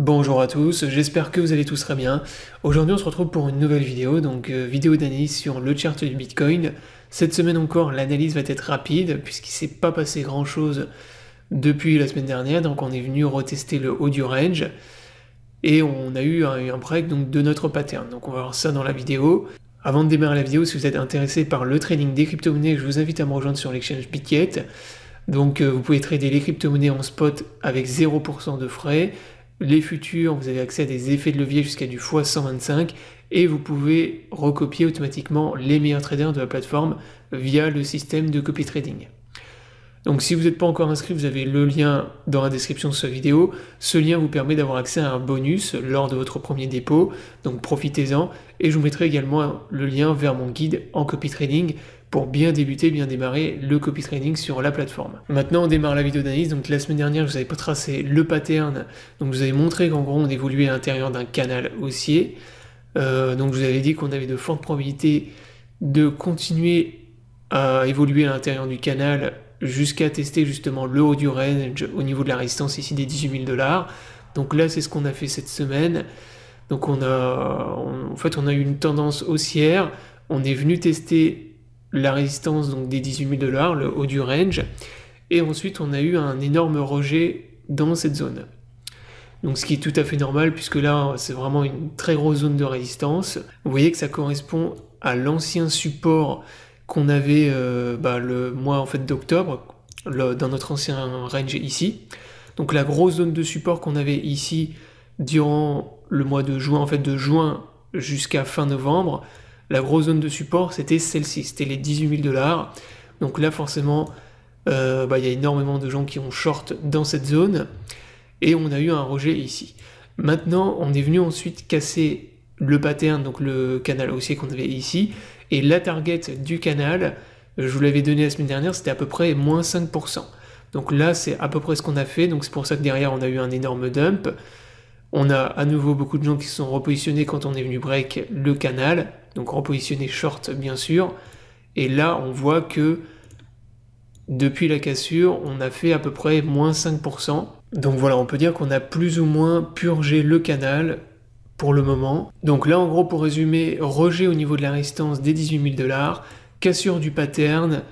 Bonjour à tous, j'espère que vous allez tous très bien. Aujourd'hui on se retrouve pour une nouvelle vidéo, donc vidéo d'analyse sur le chart du Bitcoin. Cette semaine encore l'analyse va être rapide puisqu'il ne s'est pas passé grand chose depuis la semaine dernière, donc on est venu retester le haut du range et on a eu un break donc, de notre pattern. Donc on va voir ça dans la vidéo. Avant de démarrer la vidéo, si vous êtes intéressé par le trading des crypto-monnaies, je vous invite à me rejoindre sur l'exchange Bitget. Donc vous pouvez trader les crypto-monnaies en spot avec 0% de frais. Les futurs, vous avez accès à des effets de levier jusqu'à du x125 et vous pouvez recopier automatiquement les meilleurs traders de la plateforme via le système de copy trading. Donc si vous n'êtes pas encore inscrit, vous avez le lien dans la description de cette vidéo. Ce lien vous permet d'avoir accès à un bonus lors de votre premier dépôt, donc profitez-en. Et je vous mettrai également le lien vers mon guide en copy trading pour bien débuter, bien démarrer le copy trading sur la plateforme. Maintenant on démarre la vidéo d'analyse. Donc la semaine dernière je vous avais pas tracé le pattern, donc je vous avais montré qu'en gros on évoluait à l'intérieur d'un canal haussier. Donc je vous avais dit qu'on avait de fortes probabilités de continuer à évoluer à l'intérieur du canal jusqu'à tester justement le haut du range au niveau de la résistance ici des 18 000 $. Donc là c'est ce qu'on a fait cette semaine. Donc en fait on a eu une tendance haussière, on est venu tester la résistance donc des 18 000 $, le haut du range, et ensuite on a eu un énorme rejet dans cette zone. Donc ce qui est tout à fait normal puisque là c'est vraiment une très grosse zone de résistance. Vous voyez que ça correspond à l'ancien support qu'on avait le mois en fait d'octobre dans notre ancien range ici. Donc la grosse zone de support qu'on avait ici durant le mois de juin, en fait de juin jusqu'à fin novembre. La grosse zone de support, c'était celle-ci, c'était les 18 000 $. Donc là, forcément, il y a énormément de gens qui ont short dans cette zone. Et on a eu un rejet ici. Maintenant, on est venu ensuite casser le pattern, donc le canal haussier qu'on avait ici. Et la target du canal, je vous l'avais donné la semaine dernière, c'était à peu près moins 5%. Donc là, c'est à peu près ce qu'on a fait. Donc c'est pour ça que derrière, on a eu un énorme dump. On a à nouveau beaucoup de gens qui se sont repositionnés quand on est venu break le canal, donc repositionner short bien sûr, et là on voit que depuis la cassure, on a fait à peu près moins 5%, donc voilà, on peut dire qu'on a plus ou moins purgé le canal pour le moment. Donc là en gros pour résumer, rejet au niveau de la résistance des 18 000 $, cassure du pattern,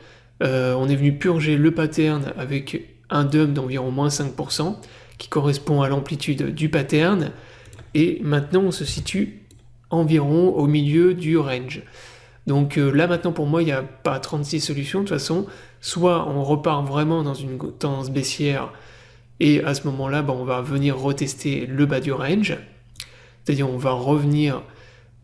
on est venu purger le pattern avec un dump d'environ moins 5%, qui correspond à l'amplitude du pattern, et maintenant on se situe environ au milieu du range. Donc là maintenant pour moi il n'y a pas 36 solutions de toute façon, soit on repart vraiment dans une tendance baissière, et à ce moment-là on va venir retester le bas du range, c'est-à-dire on va revenir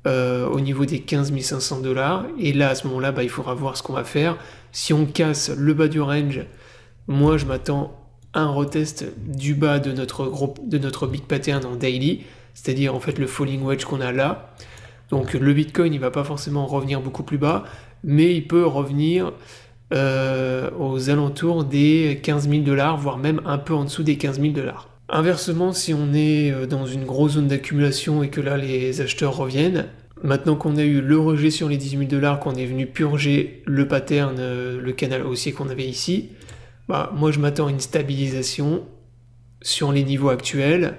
au niveau des 15 500 $, et là à ce moment-là il faudra voir ce qu'on va faire. Si on casse le bas du range, moi je m'attends un retest du bas de notre big pattern en daily, c'est-à-dire en fait le falling wedge qu'on a là. Donc le Bitcoin il va pas forcément revenir beaucoup plus bas, mais il peut revenir aux alentours des 15 000 $, voire même un peu en dessous des 15 000 $. Inversement, si on est dans une grosse zone d'accumulation et que là les acheteurs reviennent, maintenant qu'on a eu le rejet sur les 18 000 $, qu'on est venu purger le pattern, le canal haussier qu'on avait ici, moi je m'attends à une stabilisation sur les niveaux actuels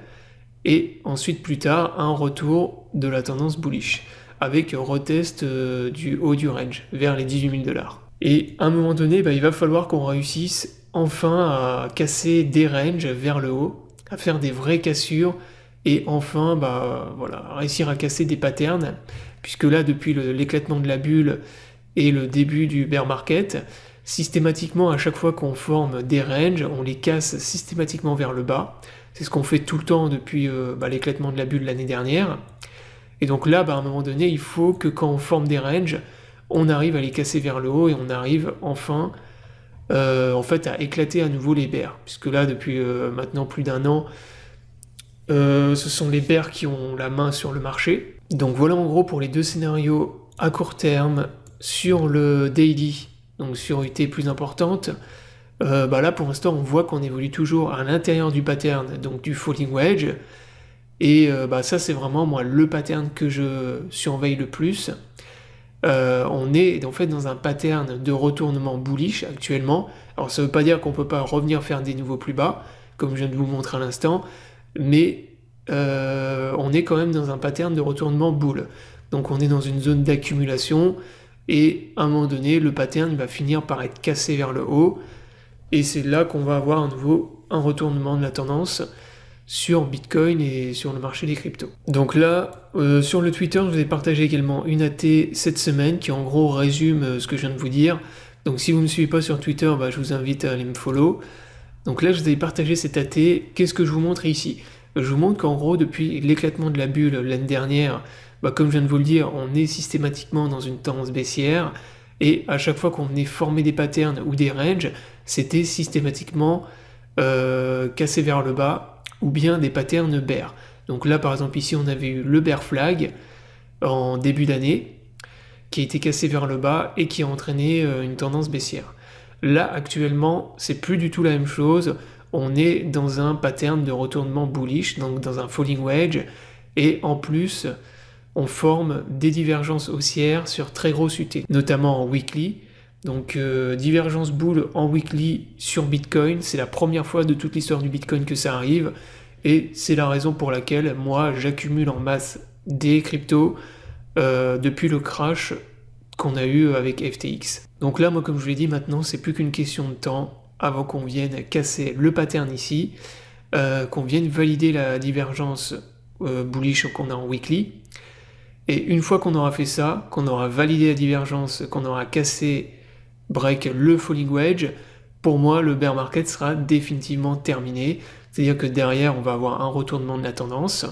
et ensuite plus tard un retour de la tendance bullish avec retest du haut du range vers les 18 000 $. Et à un moment donné, il va falloir qu'on réussisse enfin à casser des ranges vers le haut, à faire des vraies cassures et enfin réussir à casser des patterns, puisque là depuis l'éclatement de la bulle et le début du bear market, systématiquement, à chaque fois qu'on forme des ranges, on les casse systématiquement vers le bas. C'est ce qu'on fait tout le temps depuis l'éclatement de la bulle l'année dernière. Et donc là, à un moment donné, il faut que quand on forme des ranges, on arrive à les casser vers le haut et on arrive enfin à éclater à nouveau les bears. Puisque là, depuis maintenant plus d'un an, ce sont les bears qui ont la main sur le marché. Donc voilà en gros pour les deux scénarios à court terme sur le daily, donc sur UT plus importante. Là pour l'instant on voit qu'on évolue toujours à l'intérieur du pattern, donc du falling wedge, et ça c'est vraiment moi le pattern que je surveille le plus. On est en fait dans un pattern de retournement bullish actuellement. Alors ça veut pas dire qu'on peut pas revenir faire des nouveaux plus bas, comme je viens de vous montrer à l'instant, mais on est quand même dans un pattern de retournement bull. Donc on est dans une zone d'accumulation, et à un moment donné, le pattern va finir par être cassé vers le haut, et c'est là qu'on va avoir à nouveau un retournement de la tendance sur Bitcoin et sur le marché des cryptos. Donc là, sur le Twitter, je vous ai partagé également une AT cette semaine qui en gros résume ce que je viens de vous dire. Donc si vous ne me suivez pas sur Twitter, je vous invite à aller me follow. Donc là, je vous ai partagé cette AT. Qu'est-ce que je vous montre ici? Je vous montre qu'en gros, depuis l'éclatement de la bulle l'année dernière, comme je viens de vous le dire, on est systématiquement dans une tendance baissière, et à chaque fois qu'on est formé des patterns ou des ranges, c'était systématiquement cassé vers le bas, ou bien des patterns bear. Donc là, par exemple, ici, on avait eu le bear flag en début d'année, qui a été cassé vers le bas et qui a entraîné une tendance baissière. Là, actuellement, c'est plus du tout la même chose. On est dans un pattern de retournement bullish, donc dans un falling wedge, et en plus, on forme des divergences haussières sur très grosses UT, notamment en weekly. Donc divergence bull en weekly sur Bitcoin, c'est la première fois de toute l'histoire du Bitcoin que ça arrive, et c'est la raison pour laquelle moi j'accumule en masse des cryptos depuis le crash qu'on a eu avec FTX. Donc là, moi, comme je vous l'ai dit, maintenant c'est plus qu'une question de temps avant qu'on vienne casser le pattern ici, qu'on vienne valider la divergence bullish qu'on a en weekly. Et une fois qu'on aura fait ça, qu'on aura validé la divergence, qu'on aura cassé, break le falling wedge, pour moi le bear market sera définitivement terminé. C'est-à-dire que derrière on va avoir un retournement de la tendance,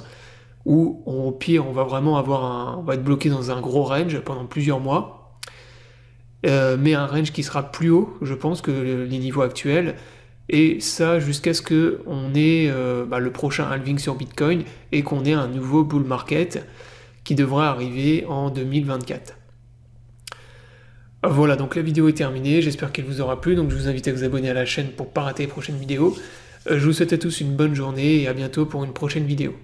ou au pire on va vraiment avoir on va être bloqué dans un gros range pendant plusieurs mois, mais un range qui sera plus haut, je pense, que les niveaux actuels, et ça jusqu'à ce qu'on ait le prochain halving sur Bitcoin et qu'on ait un nouveau bull market qui devrait arriver en 2024. Voilà, donc la vidéo est terminée, j'espère qu'elle vous aura plu, donc je vous invite à vous abonner à la chaîne pour ne pas rater les prochaines vidéos. Je vous souhaite à tous une bonne journée et à bientôt pour une prochaine vidéo.